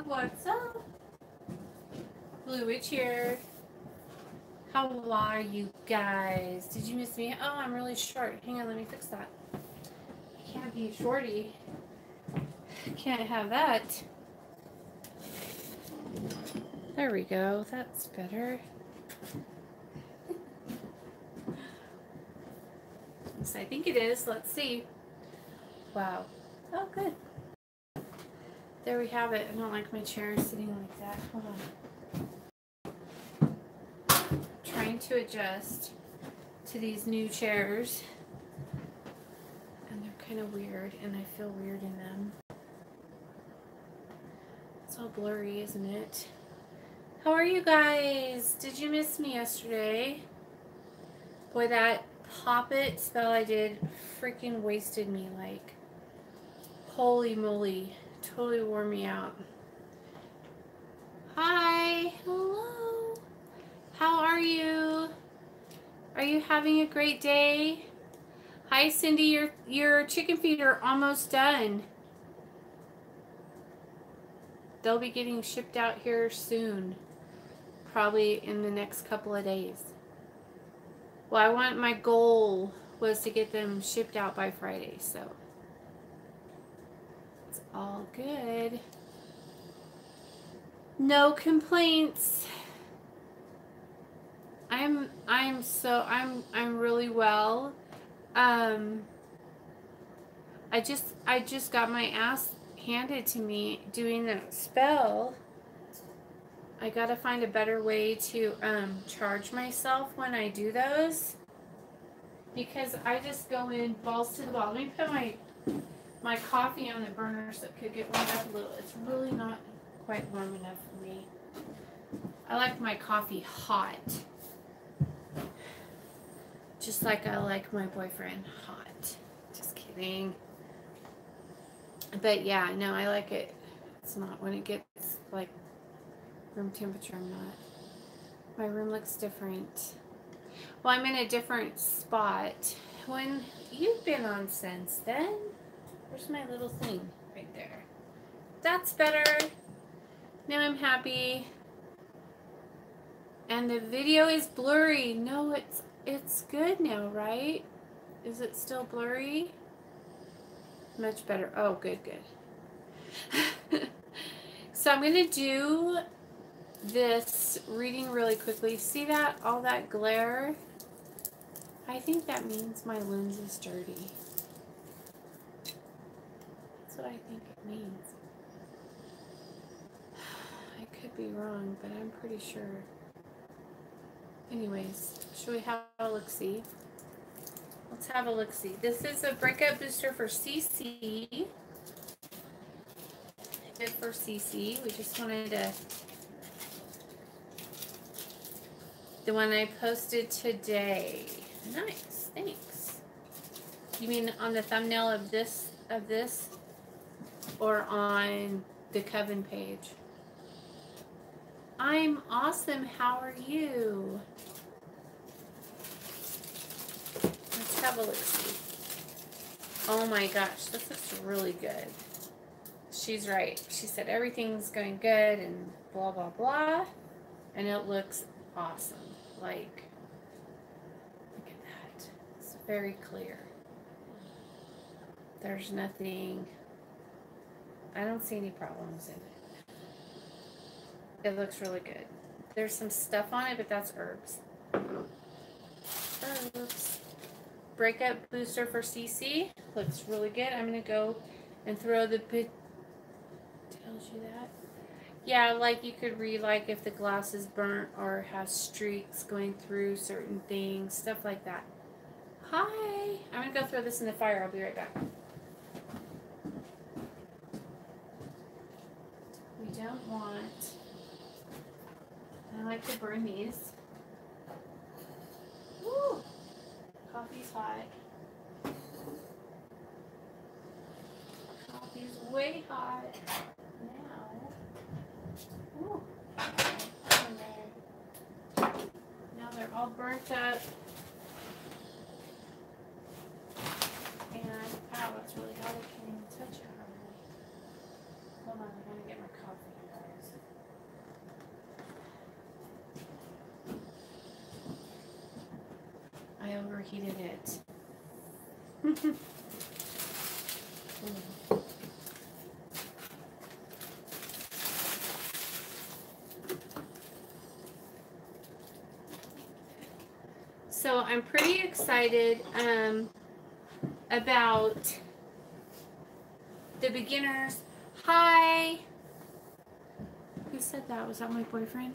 What's up? Blue Witch here. How are you guys? Did you miss me? Oh, I'm really short. Hang on, let me fix that. Can't be shorty. Can't have that. There we go. That's better. Yes, I think it is. Let's see. Wow. Oh, good. There we have it. I don't like my chair sitting like that. Hold on. Trying to adjust to these new chairs. And they're kind of weird, and I feel weird in them. It's all blurry, isn't it? How are you guys? Did you miss me yesterday? Boy, that Pop It spell I did freaking wasted me. Like, holy moly. Totally wore me out. Hi. Hello. How are you? Are you having a great day? Hi, Cindy. Your chicken feet are almost done. They'll be getting shipped out here soon. Probably in the next couple of days. Well, my goal was to get them shipped out by Friday, so it's all good. No complaints. I'm really well. I just got my ass handed to me doing that spell. I gotta find a better way to charge myself when I do those, because I just go in balls to the wall. Let me put my coffee on the burner so it could get warmed up a little. It's really not quite warm enough for me. I like my coffee hot, just like I like my boyfriend hot. Just kidding. But yeah, no, I like it. It's not when it gets like room temperature. I'm not. My room looks different. Well, I'm in a different spot. When you've been on since then, where's my little thing right there? That's better. Now I'm happy. And the video is blurry. No, it's good now, right? Is it still blurry? Much better. Oh, good, good. So I'm gonna do this reading really quickly. See that? All that glare? I think that means my lens is dirty. That's what I think it means. I could be wrong, but I'm pretty sure. Anyways, should we have a look-see? Let's have a look-see. This is a breakup booster for CC. Good for CC. We just wanted to... The one I posted today. Nice, thanks. You mean on the thumbnail of this, or on the Coven page? I'm awesome. How are you? Let's have a look-see. Oh my gosh, this looks really good. She's right. She said everything's going good and blah, blah, blah. And it looks awesome. Like, look at that. It's very clear. There's nothing, I don't see any problems in it. It looks really good. There's some stuff on it, but that's herbs. Herbs. Breakup booster for CC. Looks really good. I'm going to go and throw the bit. Tells you that? Yeah, like you could read like if the glass is burnt or has streaks going through certain things, stuff like that. Hi. I'm going to go throw this in the fire. I'll be right back. We don't want... I like to burn these. Woo! Coffee's hot. Coffee's way hot now. Ooh. Now they're all burnt up. And, ow, it's really hot. I can't even touch it hardly. Hold on, I'm going to get my coffee. overheated it. So I'm pretty excited about the beginners. Hi. Who said that? Was that my boyfriend?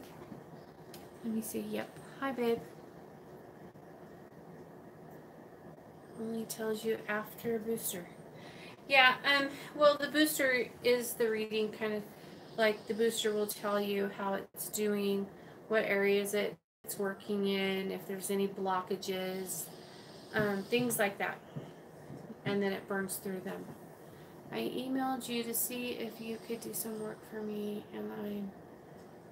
Let me see. Yep. Hi, babe. Only tells you after a booster. Yeah, well, the booster is the reading, kind of like the booster will tell you how it's doing, what areas it's working in, if there's any blockages, things like that. And then it burns through them. I emailed you to see if you could do some work for me, and I'm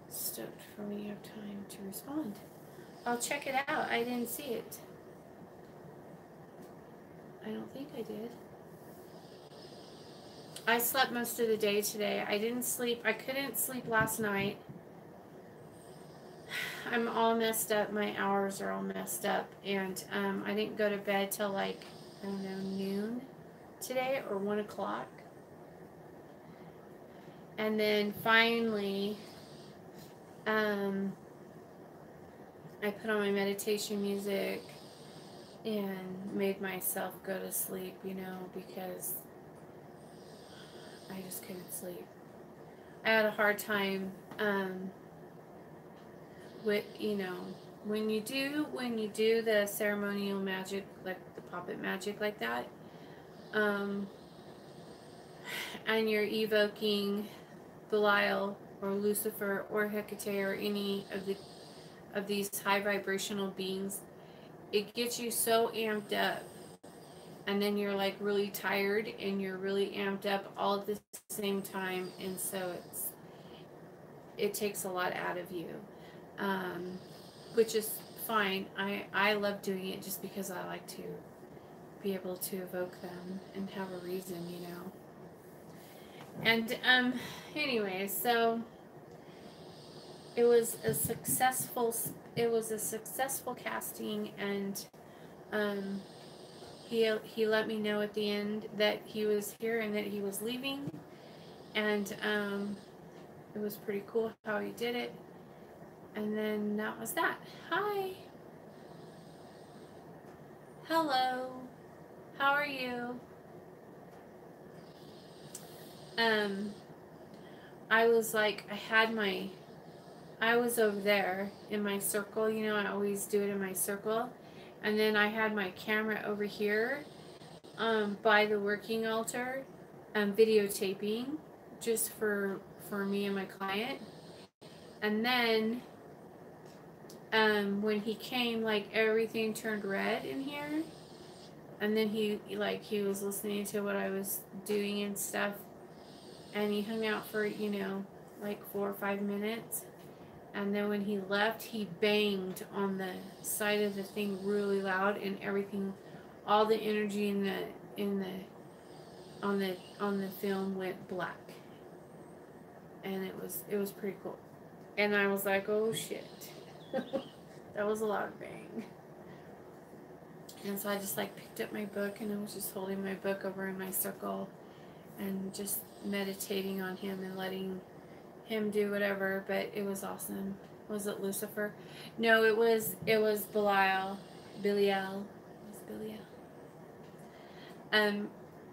stoked for when you have time to respond. I'll check it out. I didn't see it. I don't think I did. I slept most of the day today. I didn't sleep. I couldn't sleep last night. I'm all messed up. My hours are all messed up. And I didn't go to bed till like, I don't know, noon today or 1 o'clock. And then finally, I put on my meditation music and made myself go to sleep, you know, because I just couldn't sleep. I had a hard time with, you know, when you do the ceremonial magic, like the puppet magic like that, and you're evoking Belial or Lucifer or Hecate or any of these high vibrational beings, it gets you so amped up, and then you're like really tired and you're really amped up all at the same time, and so it takes a lot out of you, which is fine. I love doing it just because I like to be able to evoke them and have a reason, you know. And anyway, so it was a successful casting, and he let me know at the end that he was here and that he was leaving, and it was pretty cool how he did it. And then that was that. Hi. Hello. How are you? I was like, I was over there in my circle, you know, I always do it in my circle. And then I had my camera over here by the working altar, videotaping just for me and my client. And then when he came, like everything turned red in here. And then he was listening to what I was doing and stuff. And he hung out for, you know, like 4 or 5 minutes. And then when he left, he banged on the side of the thing really loud, and everything, all the energy on the film went black. And it was pretty cool. And I was like, oh shit. That was a lot of bang. And so I just like picked up my book, and I was just holding my book over in my circle and just meditating on him and letting him do whatever. But it was awesome. Was it Lucifer? No, it was Belial. Belial. It was Belial.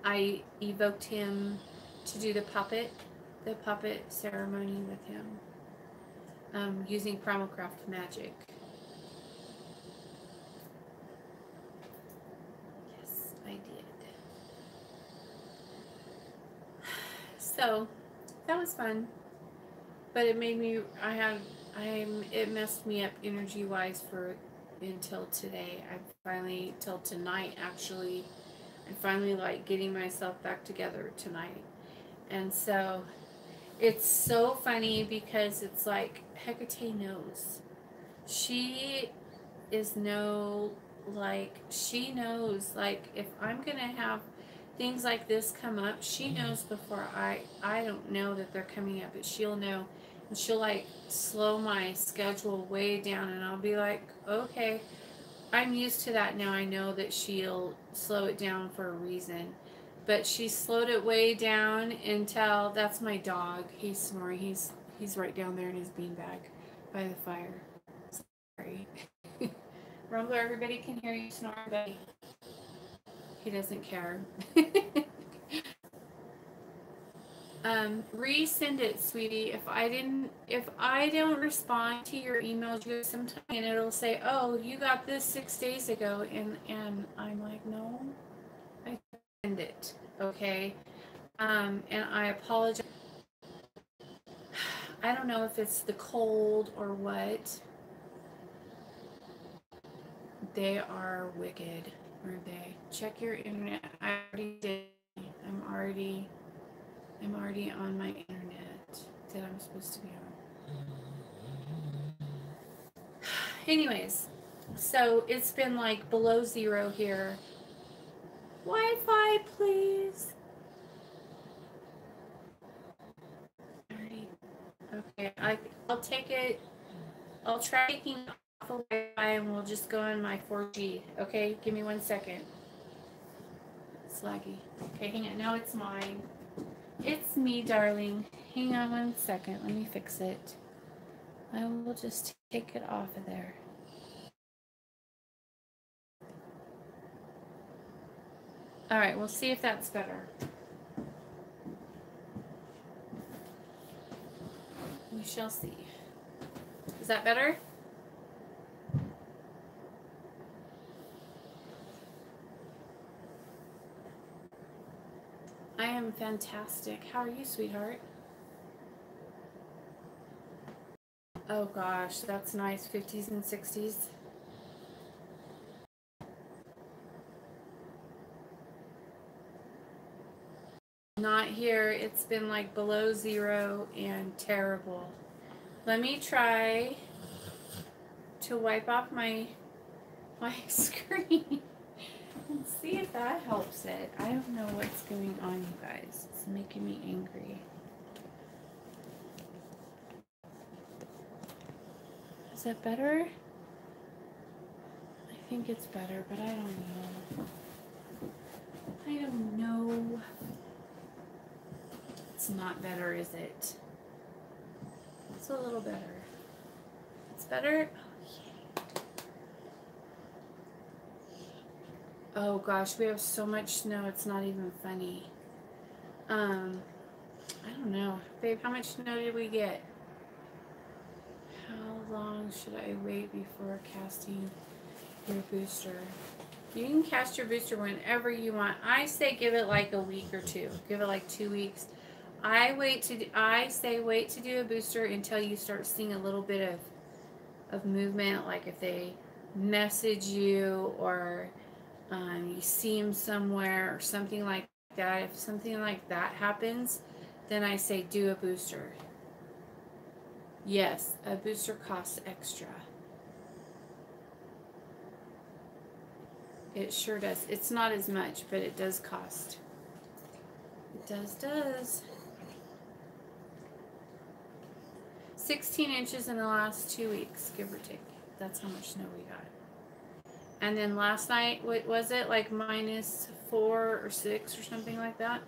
I evoked him to do the puppet ceremony with him, using Primalcraft magic. Yes, I did. So that was fun, but it made me. It messed me up energy wise until today. Till tonight actually. I'm finally like getting myself back together tonight. And so it's so funny because it's like Hecate knows. She knows like if I'm going to have things like this come up, she knows before I don't know that they're coming up, but she'll know, and she'll like slow my schedule way down, and I'll be like, okay, I'm used to that now. I know that she'll slow it down for a reason. But she slowed it way down until that's my dog. He's snoring. He's right down there in his beanbag by the fire. Sorry. Rumbler, everybody can hear you snoring, but he doesn't care. Resend it, sweetie. If I don't respond to your emails, you sometime and it'll say, "Oh, you got this 6 days ago," and I'm like, "No, I send it, okay." And I apologize. I don't know if it's the cold or what. They are wicked, aren't they? Check your internet. I already did. I'm already on my internet that I'm supposed to be on. Anyways, so it's been like below zero here. Wi-Fi, please. Okay, I'll take it. I'll try taking off the Wi-Fi and we'll just go on my 4G. Okay, give me 1 second. It's laggy. Okay, hang on. No, it's mine. It's me, darling. Hang on 1 second. Let me fix it. I will just take it off of there. All right, we'll see if that's better. We shall see. Is that better? I am fantastic. How are you, sweetheart? Oh gosh, that's nice. 50s and 60s. Not here. It's been like below zero and terrible. Let me try to wipe off my screen and see if that helps it. I don't know what's going on, you guys. It's making me angry. Is that better? I think it's better, but I don't know. I don't know. It's not better, is it? It's a little better. It's better? Oh gosh, we have so much snow, it's not even funny. I don't know. Babe, how much snow did we get? How long should I wait before casting your booster? You can cast your booster whenever you want. I say give it like a week or two. Give it like 2 weeks. I say wait to do a booster until you start seeing a little bit of movement, like if they message you or you see them somewhere or something like that. If something like that happens, then I say do a booster. Yes, a booster costs extra. It sure does. It's not as much, but it does cost. It does. 16 inches in the last 2 weeks, give or take. That's how much snow we got. And then last night, what was it? Like -4 or 6 or something like that?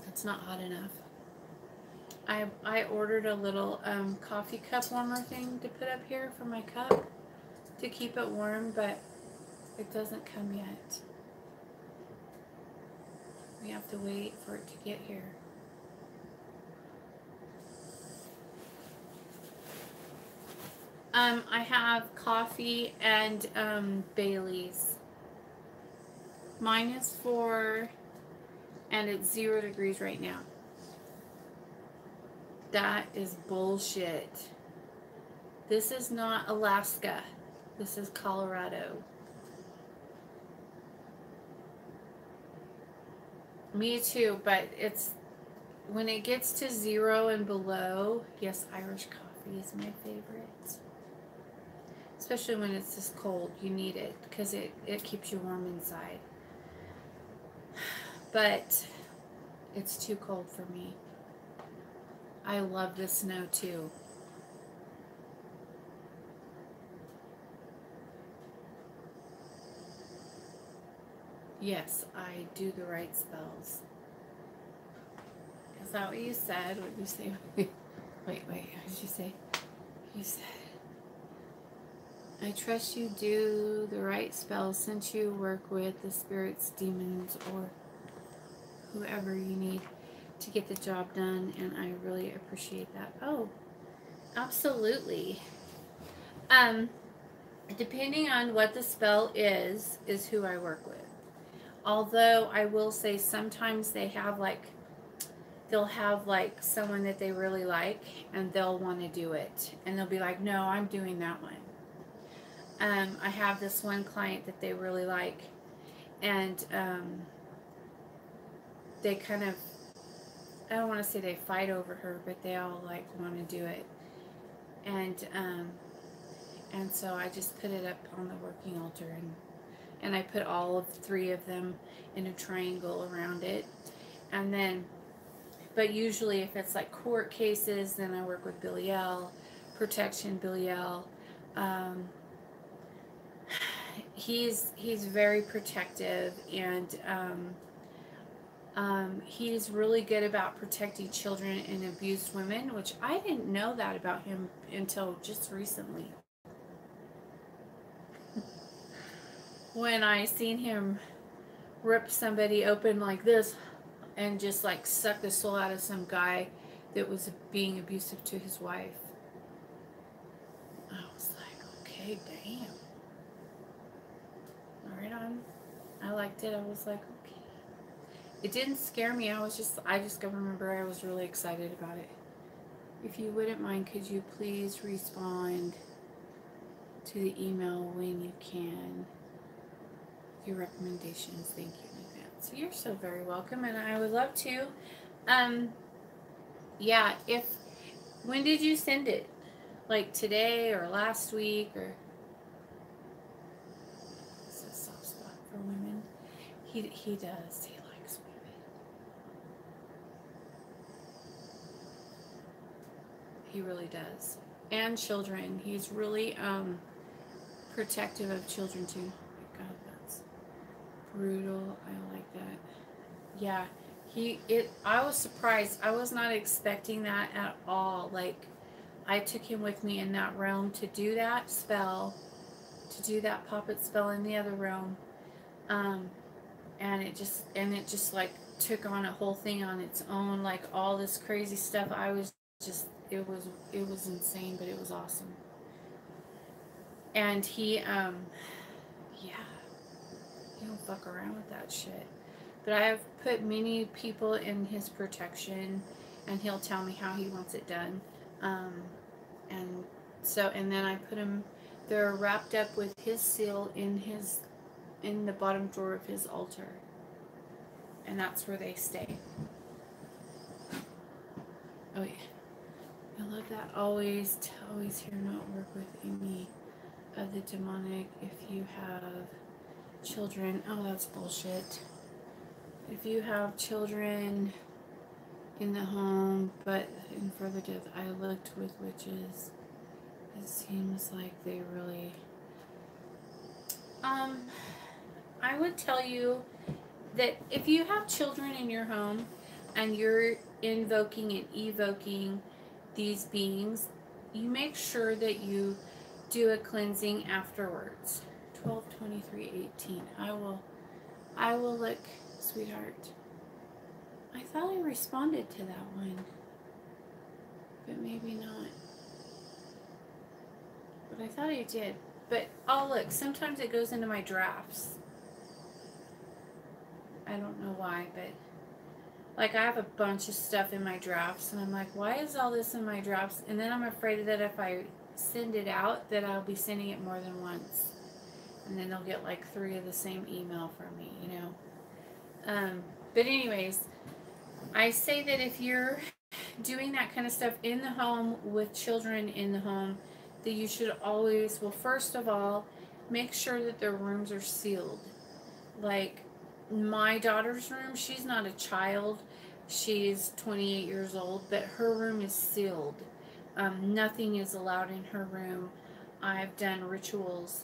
That's not hot enough. I ordered a little coffee cup warmer thing to put up here for my cup to keep it warm, but it doesn't come yet. We have to wait for it to get here. I have coffee and Bailey's. -4 and it's 0 degrees right now. That is bullshit. This is not Alaska. This is Colorado. Me too, but it's when it gets to 0 and below, yes, Irish coffee is my favorite. Especially when it's this cold, you need it because it keeps you warm inside. But it's too cold for me. I love the snow too. Yes, I do the right spells. Is that what you said? What did you say? Wait, what did you say? You said, I trust you do the right spells since you work with the spirits, demons, or whoever you need to get the job done, and I really appreciate that. Oh, absolutely. Um, Depending on what the spell is who I work with. Although I will say sometimes they'll have like someone that they really like and they'll want to do it. And they'll be like, no, I'm doing that one. I have this one client that they really like, and they kind of, I don't want to say they fight over her, but they all like want to do it. And so I just put it up on the working altar, and I put all of 3 of them in a triangle around it. And then, but usually if it's like court cases, then I work with Biliel, protection Biliel. He's very protective, and he's really good about protecting children and abused women, which I didn't know that about him until just recently. When I seen him rip somebody open like this and just like suck the soul out of some guy that was being abusive to his wife. I was like, okay, damn. Right on. I liked it. I was like, okay. It didn't scare me. I just remember I was really excited about it. If you wouldn't mind, could you please respond to the email when you can? Your recommendations. Thank you in advance. You're so very welcome, and I would love to. Yeah, when did you send it? Like today or last week, or it's a soft spot for women. He does. He likes women. He really does. And children. He's really protective of children too. God, that's brutal. I like that. Yeah. I was surprised. I was not expecting that at all. Like, I took him with me in that realm to do that spell, to do that puppet spell in the other realm. And it just like took on a whole thing on its own, like all this crazy stuff. I was just, it was insane, but it was awesome. And he yeah, he don't fuck around with that shit. But I have put many people in his protection, and he'll tell me how he wants it done. And so, and then I put them, they're wrapped up with his seal in the bottom drawer of his altar. And that's where they stay. Oh yeah. I love that. Always hear not work with any of the demonic if you have children. Oh, that's bullshit. If you have children in the home, but in further depth, I looked with witches. It seems like they really... I would tell you that if you have children in your home and you're invoking and evoking these beings, you make sure that you do a cleansing afterwards. 12/23/18. I will look, sweetheart. I thought I responded to that one, but maybe not. But I thought I did. But oh look, sometimes it goes into my drafts. I don't know why, but like I have a bunch of stuff in my drafts, and I'm like, why is all this in my drafts? And then I'm afraid that if I send it out, that I'll be sending it more than once, and then they'll get like 3 of the same email from me, you know. But anyways, I say that if you're doing that kind of stuff in the home with children in the home, that you should always, well, first of all, make sure that their rooms are sealed. Like my daughter's room, she's not a child. She's 28 years old, but her room is sealed. Nothing is allowed in her room. I've done rituals,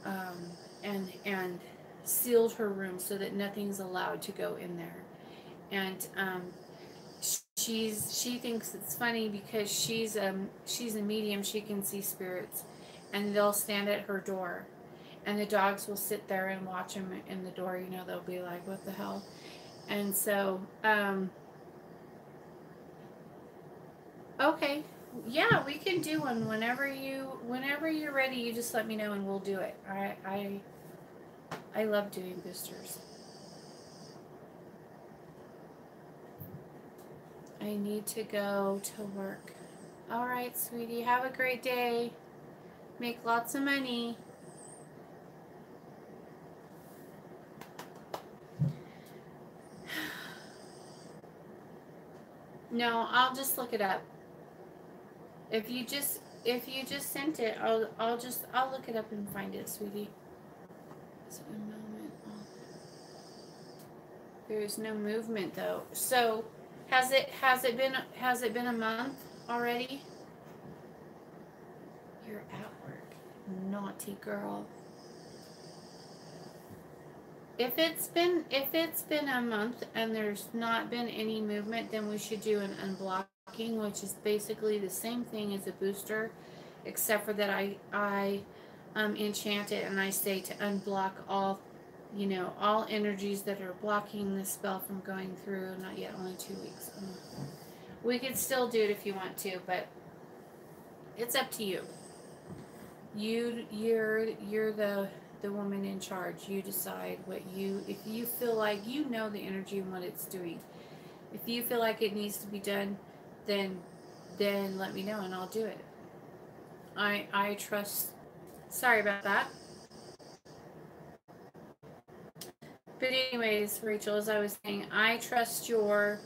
and sealed her room so that nothing's allowed to go in there. And she thinks it's funny because she's a medium. She can see spirits, and they'll stand at her door, and the dogs will sit there and watch them in the door. You know, they'll be like, "What the hell?" And so, okay, yeah, we can do one whenever you're ready. You just let me know, and we'll do it. I love doing boosters. I need to go to work. All right, sweetie. Have a great day. Make lots of money. No, I'll just look it up. If you just sent it, I'll look it up and find it, sweetie. So a moment. There's no movement though. So has it been a month already? You're at work. Naughty girl. If it's been a month and there's not been any movement, then we should do an unblocking, which is basically the same thing as a booster, except for that I enchant it and I say to unblock all, all energies that are blocking the spell from going through. Not yet, only 2 weeks. We could still do it if you want to, but it's up to you. You're the woman in charge. You decide if you feel like you know the energy and what it's doing. If you feel like it needs to be done, then let me know and I'll do it. I trust. Sorry about that. But anyways, Rachel, as I was saying, I trust your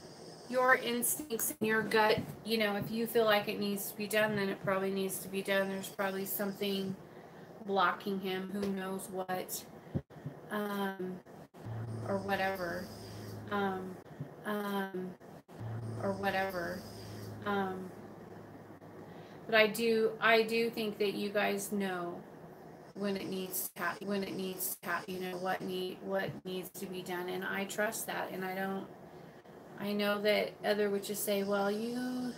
instincts and your gut. If you feel like it needs to be done, then it probably needs to be done. There's probably something blocking him, who knows what, or whatever, or whatever. But I do think that you guys know when it needs to happen, what needs to be done, and I trust that. And I know that other witches say, well, you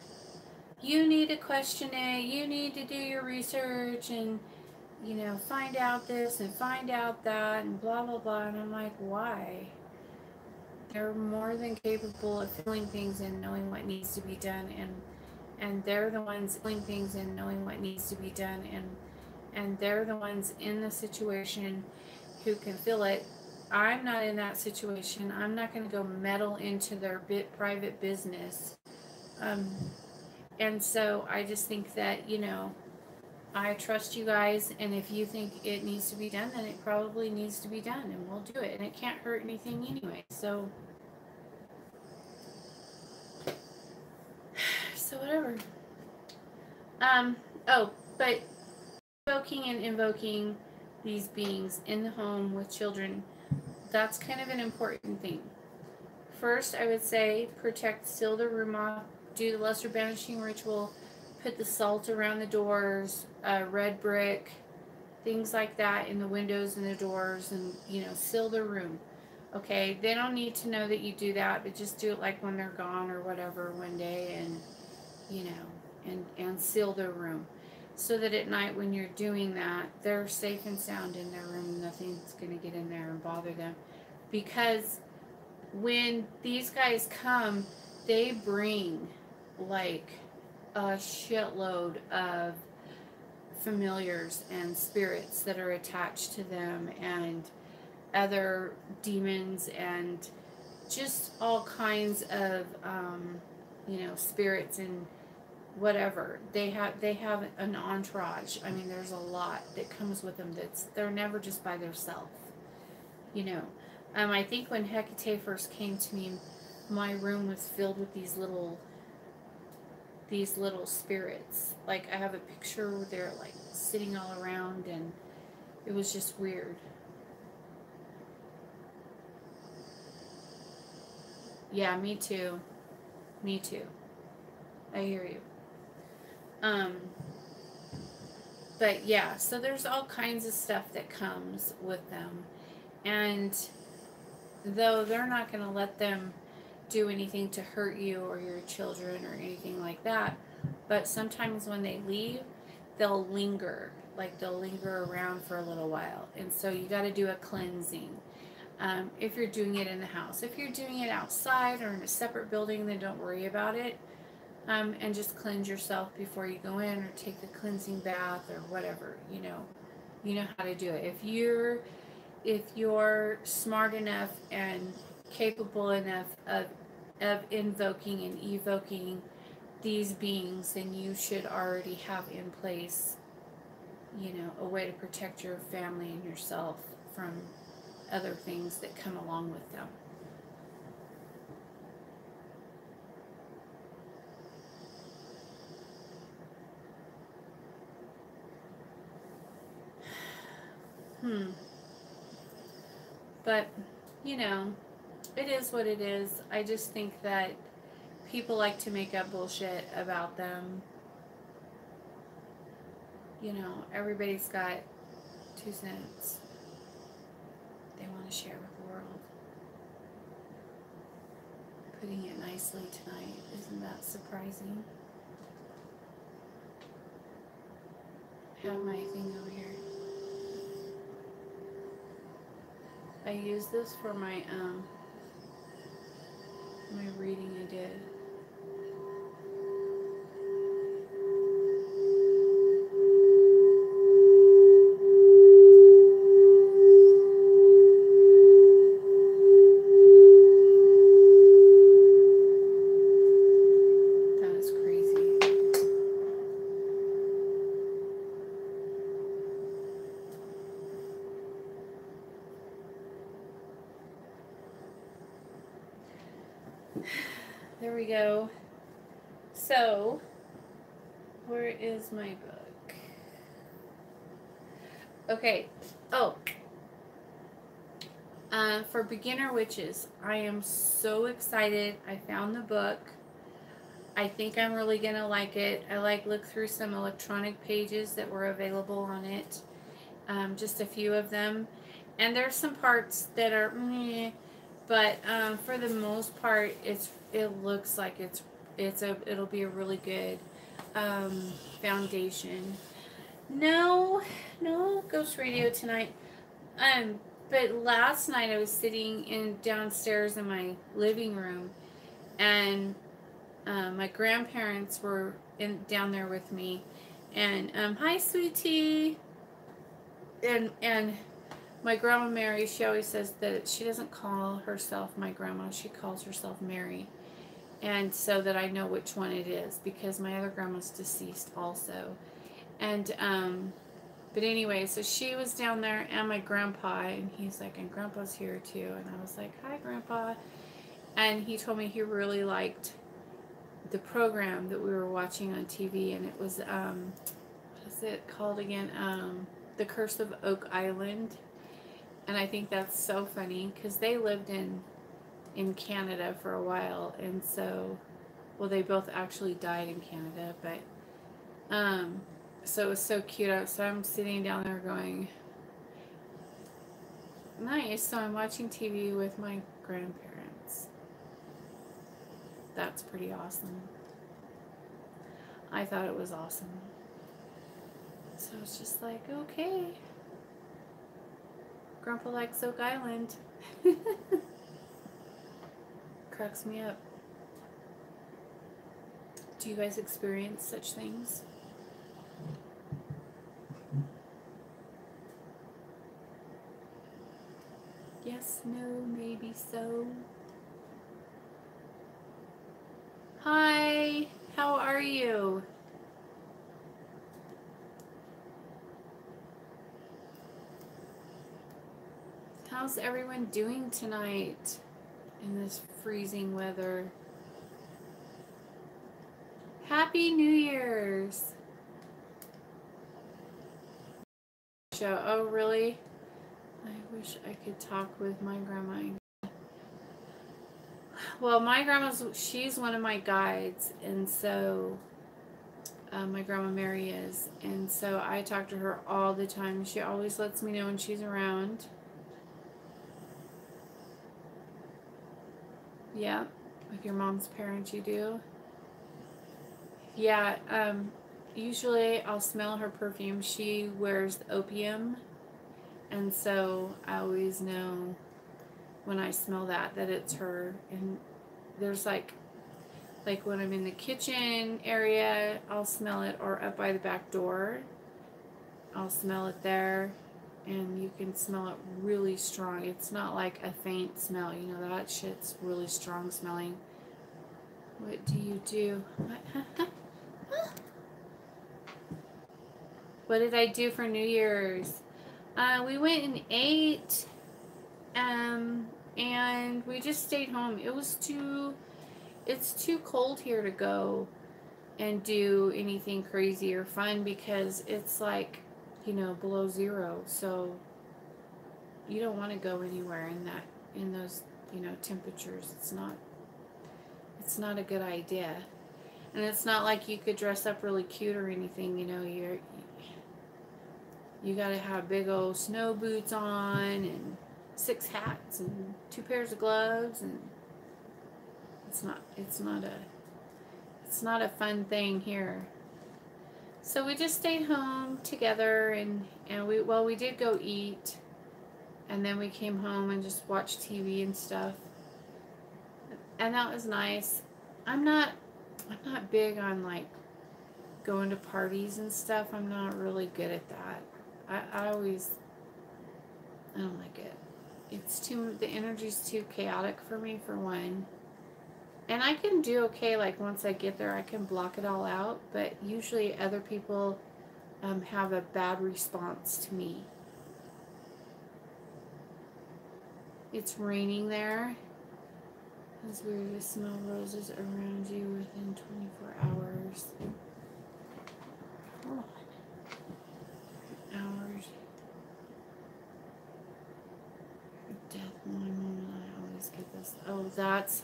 need to question it, you need to do your research and find out this and find out that and blah blah blah, and I'm like, why? They're more than capable of feeling things and knowing what needs to be done, and they're the ones feeling things and knowing what needs to be done, and they're the ones in the situation who can feel it. I'm not in that situation. I'm not going to go meddle into their private business. And so I just think that, I trust you guys, and if you think it needs to be done, then it probably needs to be done, and we'll do it, and it can't hurt anything anyway. So whatever. Oh, but evoking and invoking these beings in the home with children, that's kind of an important thing. First, I would say protect, seal the room off, do the lesser banishing ritual, put the salt around the doors, red brick, things like that in the windows and the doors, and seal the room. Okay, they don't need to know that you do that, but just do it like when they're gone or whatever one day, and and seal their room, so that at night when you're doing that, they're safe and sound in their room. Nothing's going to get in there and bother them, because when these guys come, they bring like a shitload of familiars and spirits that are attached to them, and other demons, and just all kinds of spirits and whatever. They have an entourage. I mean, there's a lot that comes with them. They're never just by themselves. I think when Hecate first came to me, my room was filled with these little spirits. Like, I have a picture where they're like sitting all around, and it was just weird. Yeah, me too. I hear you. But yeah, so there's all kinds of stuff that comes with them, And though they're not going to let them do anything to hurt you or your children or anything like that, but sometimes when they leave, they'll linger. Like they'll linger around for a little while. And so you got to do a cleansing. If you're doing it in the house. If you're doing it outside or in a separate building, then don't worry about it. And just cleanse yourself before you go in, or take the cleansing bath or whatever. You know how to do it. If you're smart enough and capable enough of invoking and evoking these beings, then you should already have in place, a way to protect your family and yourself from other things that come along with them. But, it is what it is. I just think that people like to make up bullshit about them. Everybody's got 2 cents they want to share with the world. Putting it nicely tonight. Isn't that surprising? I have my thing over here. I use this for my reading I did. That was crazy. There we go. So, where is my book? Okay. Oh. For beginner witches, I am so excited. I found the book. I think I'm really going to like it. I looked through some electronic pages that were available on it. Just a few of them. And there's some parts that are meh, but for the most part, it looks like it'll be a really good foundation. No ghost radio tonight. But last night I was sitting downstairs in my living room, and my grandparents were down there with me, and hi sweetie, and my grandma Mary, she always says that she doesn't call herself my grandma, she calls herself Mary, and so that I know which one it is, because my other grandma's deceased also. And but anyway, so she was down there, and my grandpa, and he's like, and grandpa's here too, and I was like, hi grandpa. And he told me he really liked the program that we were watching on TV, and it was what is it called again? The Curse of Oak Island. And I think that's so funny, because they lived in Canada for a while, and so, well, they both actually died in Canada, but so it was so cute. So I'm sitting down there going, nice. So I'm watching TV with my grandparents. That's pretty awesome. I thought it was awesome. So it's just like, okay. Grandpa likes Oak Island. Cracks me up. Do you guys experience such things? Yes, no, maybe so. Hi, how are you? How's everyone doing tonight in this freezing weather? Happy New Year's! Oh, really? I wish I could talk with my grandma. Well, my she's one of my guides, and so my grandma Mary is, and so I talk to her all the time. She always lets me know when she's around. Yeah, with your mom's parents you do. Yeah, usually I'll smell her perfume. She wears opium, and so I always know when I smell that it's her. And there's like when I'm in the kitchen area, I'll smell it, or up by the back door, I'll smell it there. And you can smell it really strong. It's not like a faint smell. You know, that shit's really strong smelling. What do you do? What did I do for New Year's? We went and ate, and we just stayed home. It's too cold here to go and do anything crazy or fun because it's like, below zero. So you don't want to go anywhere in those, temperatures. It's not a good idea. And it's not like you could dress up really cute or anything, you got to have big old snow boots on and 6 hats and 2 pairs of gloves, and it's not a fun thing here. So we just stayed home together, and we did go eat, and then we came home and just watched TV and stuff. And that was nice. I'm not big on like going to parties and stuff. I'm not really good at that. I don't like it. The energy's too chaotic for me, for one. And I can do okay, like once I get there, I can block it all out. But usually other people have a bad response to me. It's raining there. It's weird to smell roses around you within 24 hours. Oh. Hours. Death, my mom and I always get this. Oh, that's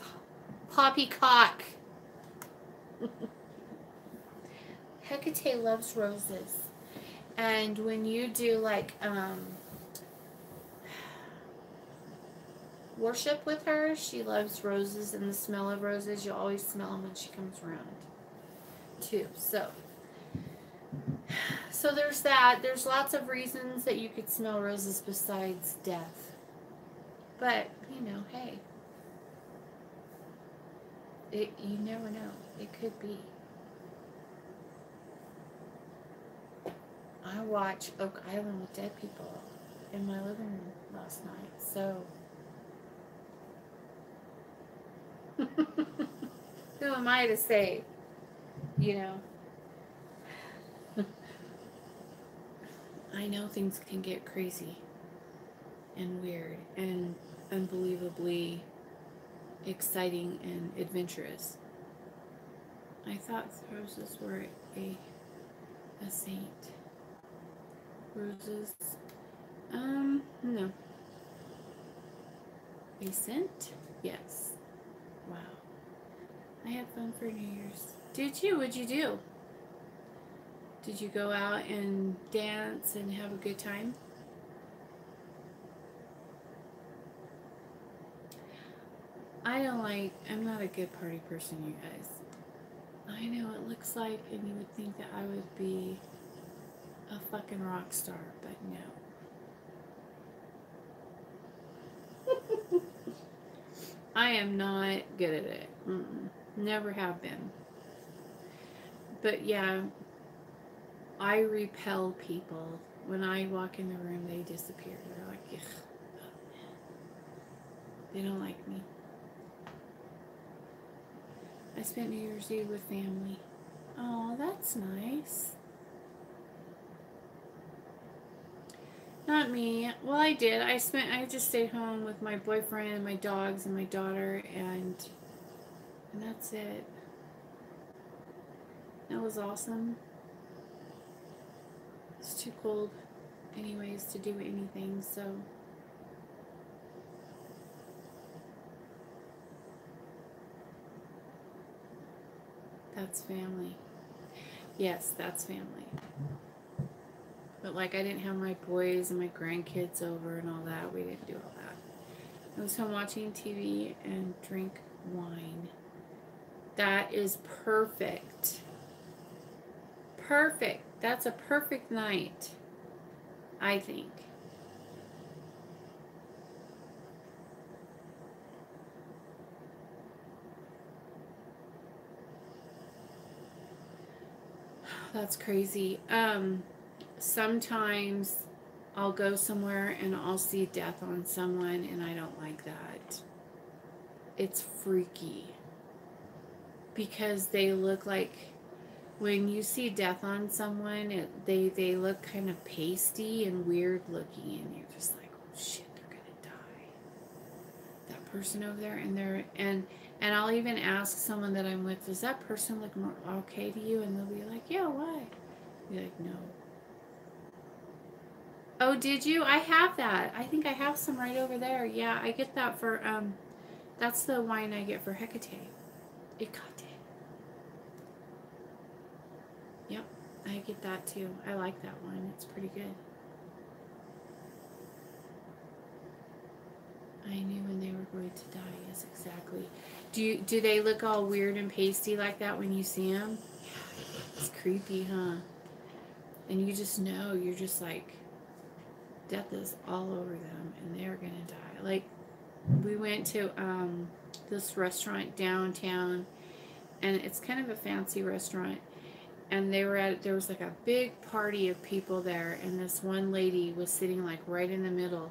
poppycock. Hecate loves roses. And when you do like worship with her, she loves roses and the smell of roses. You'll always smell them when she comes around too. So there's that. There's lots of reasons that you could smell roses besides death. But, hey. You never know. It could be. I watched Oak Island with dead people in my living room last night. So, who am I to say, I know things can get crazy and weird and unbelievably exciting and adventurous. I thought roses were a saint. Roses, no. A scent? Yes. Wow. I had fun for New Year's. Did you? What'd you do? Did you go out and dance and have a good time? I'm not a good party person, you guys. I know it looks like, and you would think that I would be a fucking rock star, but no. I am not good at it. Never have been. But yeah, I repel people. When I walk in the room, they disappear. They're like, ugh. They don't like me. I spent New Year's Eve with family. Oh, that's nice. Not me. Well, I did. I just stayed home with my boyfriend and my dogs and my daughter, and that's it. That was awesome. It's too cold anyways to do anything, so that's family. Yes, that's family. But like, I didn't have my boys and my grandkids over and all that. We didn't do all that. I was home watching TV and drink wine. That is perfect. Perfect. That's a perfect night, I think. That's crazy. Sometimes I'll go somewhere and I'll see death on someone, and I don't like that. It's freaky. Because they look like, when you see death on someone, they look kind of pasty and weird looking, and you're just like, oh shit, they're gonna die. That person over there, and I'll even ask someone that I'm with, does that person look more okay to you? And they'll be like, yeah, why? I'll be like, no. Oh, did you? I have that. I think I have some right over there. Yeah, I get that for, that's the wine I get for Hecate. Hecate. Yep, I get that too. I like that one. It's pretty good. I knew when they were going to die. Yes, exactly. Do they look all weird and pasty like that when you see them? Yeah, it's creepy, huh? And you just know, you're just like, death is all over them, and they're gonna die. Like, we went to this restaurant downtown, and it's kind of a fancy restaurant. And there was like a big party of people there, and this one lady was sitting like right in the middle.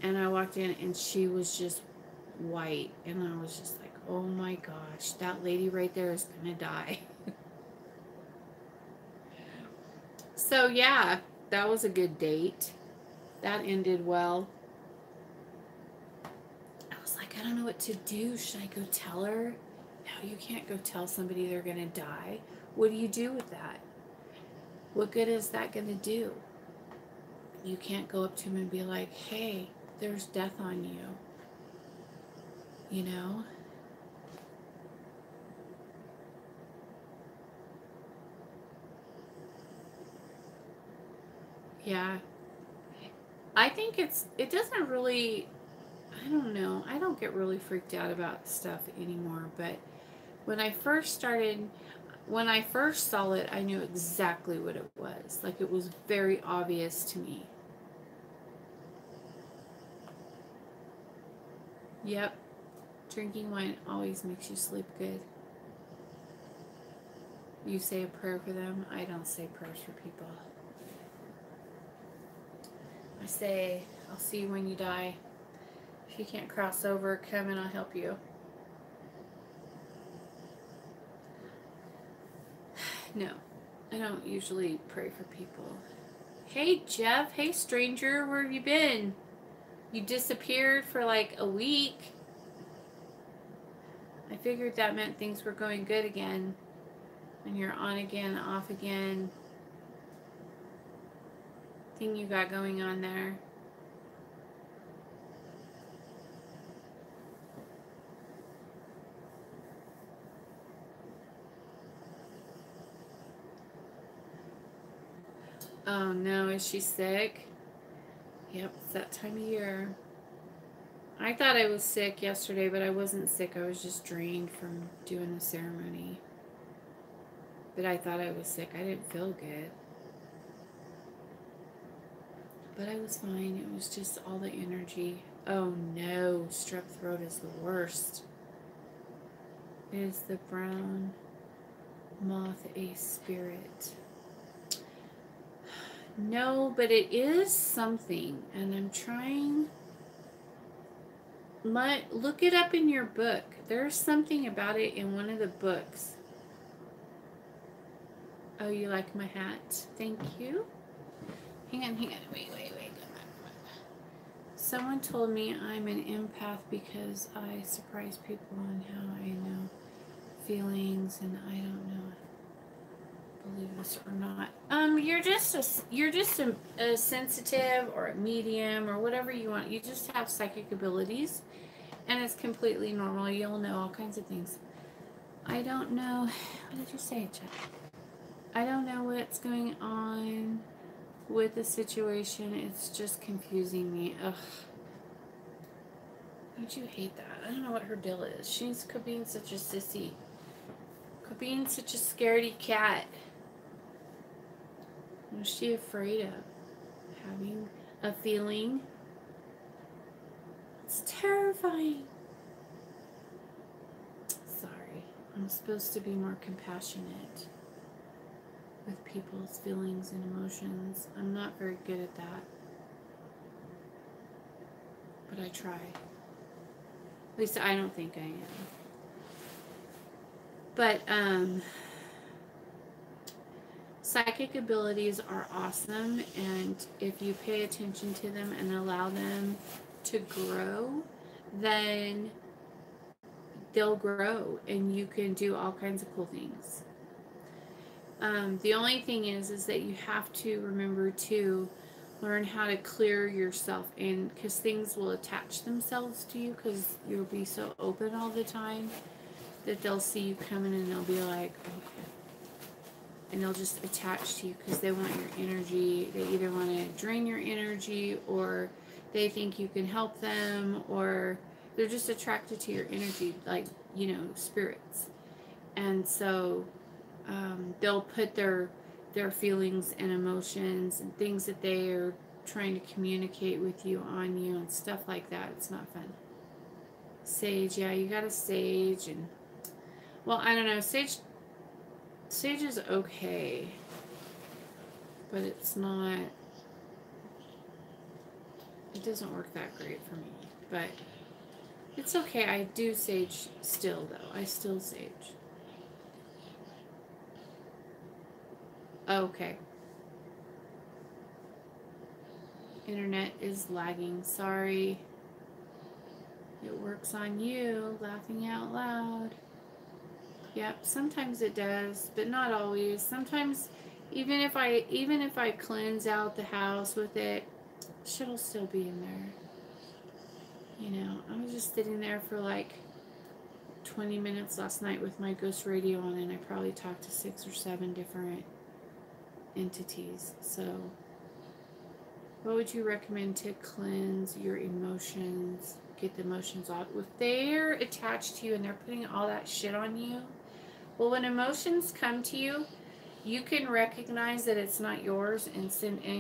And I walked in, and she was just white, and I was just like, oh my gosh, that lady right there is gonna die. So yeah, that was a good date. That ended well. I was like, I don't know what to do. Should I go tell her? No, you can't go tell somebody they're gonna die. What do you do with that? What good is that gonna do? You can't go up to him and be like, hey, there's death on you. You know? Yeah. I think it doesn't really, I don't know. I don't get really freaked out about stuff anymore, but when I first saw it, I knew exactly what it was. Like, it was very obvious to me. Yep. Drinking wine always makes you sleep good. You say a prayer for them. I don't say prayers for people. I say, I'll see you when you die. If you can't cross over, come and I'll help you. No, I don't usually pray for people. Hey, Jeff. Hey, stranger. Where have you been? You disappeared for like a week. I figured that meant things were going good again. And you're on again, off again. Thing you got going on there. Oh no, is she sick? Yep, it's that time of year. I thought I was sick yesterday, but I wasn't sick. I was just drained from doing the ceremony. But I thought I was sick. I didn't feel good. But I was fine. It was just all the energy. Oh no, strep throat is the worst. Is the brown moth a spirit? No, but it is something, and I'm trying. Look it up in your book. There's something about it in one of the books. Oh, you like my hat? Thank you. Hang on. Wait. Come on. Someone told me I'm an empath because I surprise people on how I know feelings, and I don't know. Believe this or not. You're just a sensitive or a medium or whatever you want. You just have psychic abilities, and it's completely normal. You'll know all kinds of things. I don't know. What did you say, Jeff? I don't know what's going on with the situation. It's just confusing me. Ugh. I do hate that. I don't know what her deal is. She's could being such a sissy. Could being such a scaredy cat. What is she afraid of? Having a feeling? It's terrifying. Sorry. I'm supposed to be more compassionate with people's feelings and emotions. I'm not very good at that. But I try. At least I don't think I am. But psychic abilities are awesome, and if you pay attention to them and allow them to grow, then they'll grow and you can do all kinds of cool things. The only thing is that you have to remember to learn how to clear yourself in, because things will attach themselves to you because you'll be so open all the time that they'll see you coming and they'll be like, okay. And they'll just attach to you because they want your energy. They either want to drain your energy, or they think you can help them, or they're just attracted to your energy, like, you know, spirits. And so they'll put their feelings and emotions and things that they are trying to communicate with you on you and stuff like that. It's not fun. Sage, yeah, you got a sage. And well, I don't know, sage is okay, but it's not, it doesn't work that great for me, but it's okay. I do sage still, though. I still sage. Okay. Internet is lagging. Sorry. It works on you. Laughing out loud. Yep, sometimes it does, but not always. Sometimes, even if I cleanse out the house with it, shit'll still be in there. You know, I was just sitting there for like 20 minutes last night with my ghost radio on, and I probably talked to 6 or 7 different entities. So what would you recommend to cleanse your emotions, get the emotions out? If they're attached to you and they're putting all that shit on you, well, when emotions come to you, you can recognize that it's not yours and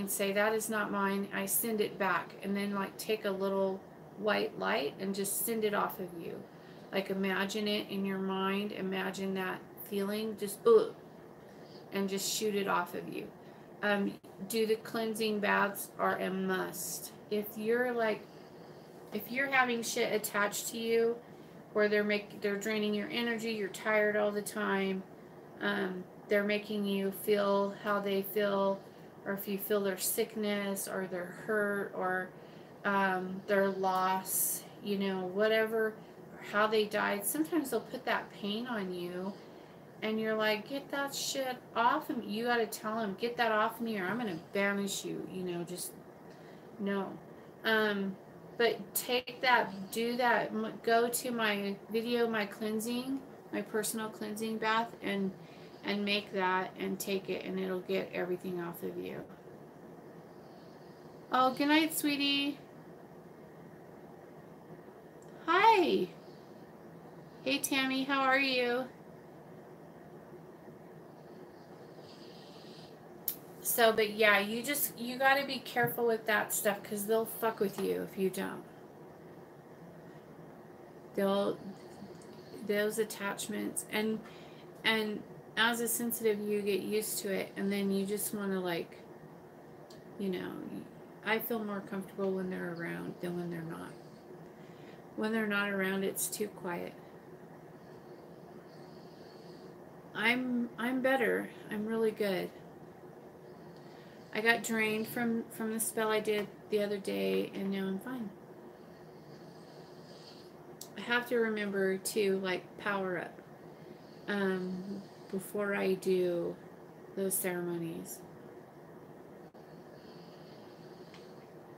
say, that is not mine. I send it back, and then like take a little white light and just send it off of you. Like, imagine it in your mind, imagine that feeling, just and just shoot it off of you. Do the cleansing baths are a must. If you're having shit attached to you, where they're draining your energy, you're tired all the time, they're making you feel how they feel, or if you feel their sickness or their hurt or their loss, you know, whatever, or how they died, sometimes they'll put that pain on you. And you're like, get that shit off of me. You got to tell them, get that off me, or I'm going to banish you. You know, just no. But take that, do that. Go to my video, my cleansing, my personal cleansing bath, and make that and take it, and it'll get everything off of you. Oh, good night, sweetie. Hi. Hey, Tammy, how are you? So, but yeah, you got to be careful with that stuff, because they'll fuck with you if you don't. Those attachments, and as a sensitive, you get used to it, and then you just want to, like, you know, I feel more comfortable when they're around than when they're not. When they're not around, it's too quiet. I'm better. I'm really good. I got drained from the spell I did the other day, and now I'm fine. I have to remember to, like, power up before I do those ceremonies.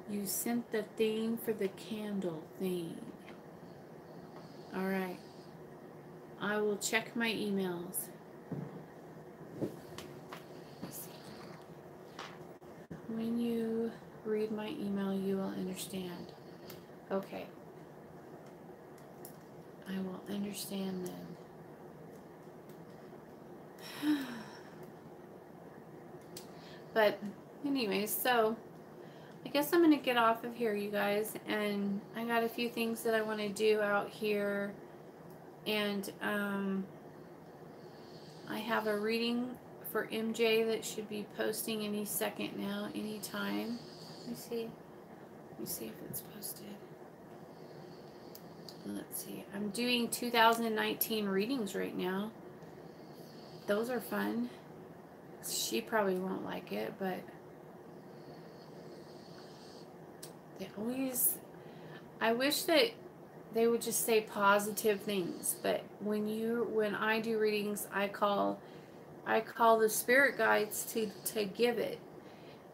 You sent the thing for the candle thing. All right. I will check my emails. When you read my email, you will understand. Okay. I will understand then. But anyways, so I guess I'm going to get off of here, you guys. And I got a few things that I want to do out here. And I have a reading for MJ that should be posting any second now, anytime. Let me see. Let me see if it's posted. Let's see. I'm doing 2019 readings right now. Those are fun. She probably won't like it, but they always... I wish that they would just say positive things, but when I do readings, I call the spirit guides to give it.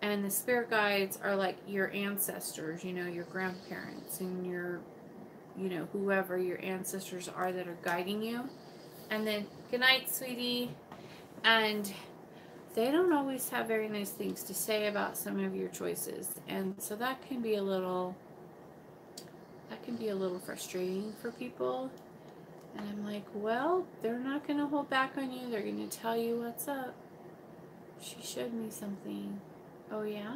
And the spirit guides are like your ancestors, you know, your grandparents and your, you know, whoever your ancestors are that are guiding you. And then, good night, sweetie. And they don't always have very nice things to say about some of your choices. And so that can be a little frustrating for people. And I'm like, well, they're not going to hold back on you. They're going to tell you what's up. She showed me something. Oh, yeah?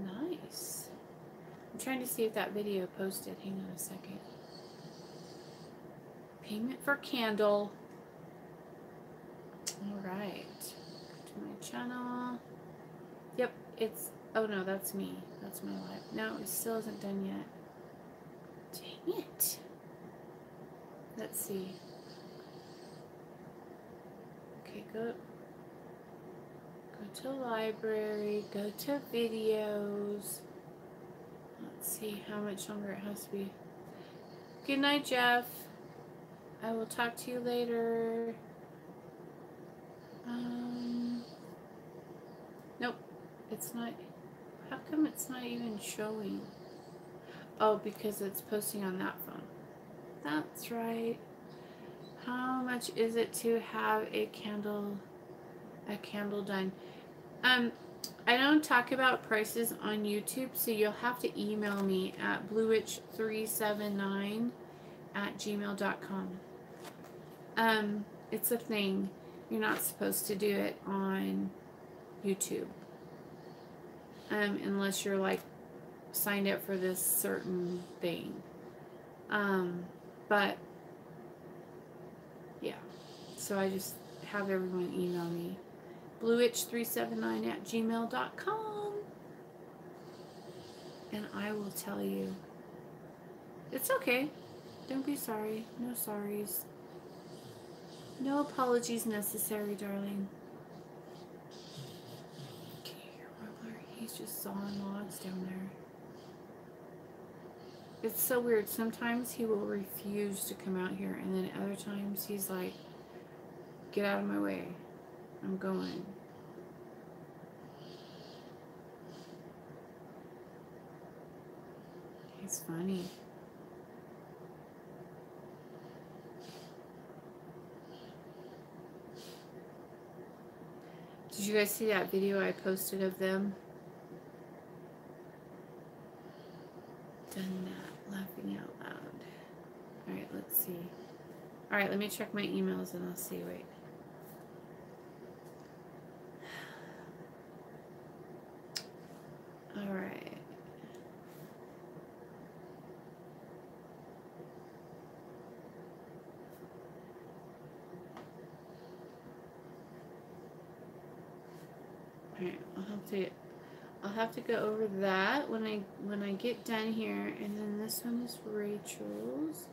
Nice. I'm trying to see if that video posted. Hang on a second. Payment for candle. Alright. To my channel. Yep, it's... Oh, no, that's me. That's my live. No, it still isn't done yet. Dang it. Let's see. Okay, go to library, go to videos. Let's see how much longer it has to be. Good night, Jeff. I will talk to you later. Nope, it's not. How come it's not even showing? Oh, because it's posting on that phone. That's right. How much is it to have a candle done? I don't talk about prices on YouTube, so you'll have to email me at bluewitch379@gmail.com. It's a thing. You're not supposed to do it on YouTube. Unless you're like signed up for this certain thing. But yeah. So I just have everyone email me. bluewitch379@gmail.com, and I will tell you. It's okay. Don't be sorry. No sorries. No apologies necessary, darling. Can you hear Rubbler? He's just sawing logs down there. It's so weird. Sometimes he will refuse to come out here, and then other times he's like, get out of my way. I'm going. It's funny. Did you guys see that video I posted of them? Done that. Laughing out loud. Alright, let's see. Alright, let me check my emails and I'll see. Wait. Alright. Alright, I'll have to go over that when I get done here, and then this one is Rachel's.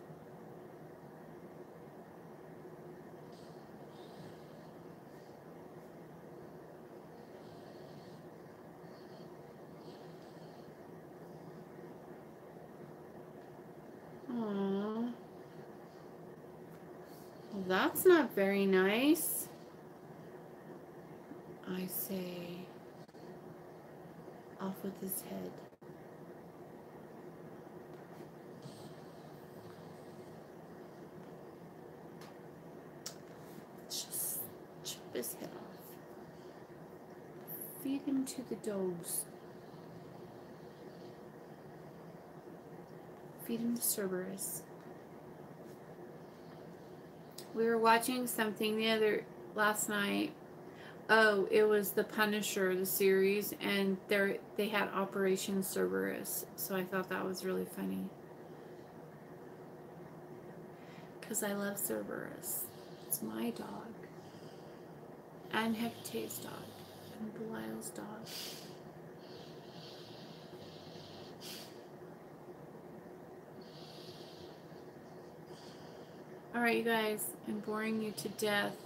Aww. Well, that's not very nice. I say, off with his head. Just chop his head off. Feed him to the dogs. Feed him to Cerberus. We were watching something last night. Oh, it was The Punisher, the series, and they had Operation Cerberus. So I thought that was really funny. Because I love Cerberus. It's my dog. And Hecate's dog. And Belial's dog. Alright, you guys. I'm boring you to death.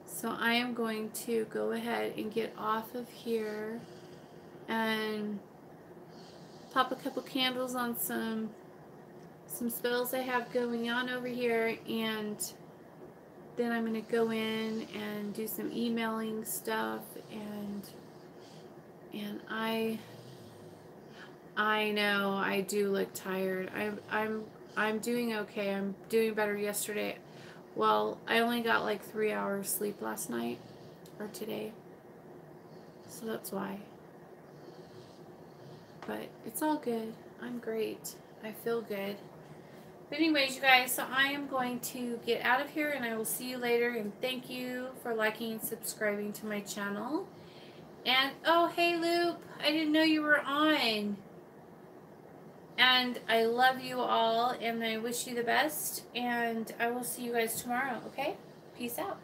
So I am going to go ahead and get off of here and pop a couple candles on some spells I have going on over here, and then I'm going to go in and do some emailing stuff, and I know I do look tired. I'm doing okay. I'm doing better yesterday. Well, I only got like 3 hours sleep last night or today. So that's why. But it's all good. I'm great. I feel good. But anyways, you guys, so I am going to get out of here, and I will see you later. And thank you for liking and subscribing to my channel. And, oh, hey, Loop. I didn't know you were on. And I love you all, and I wish you the best. And I will see you guys tomorrow, okay? Peace out.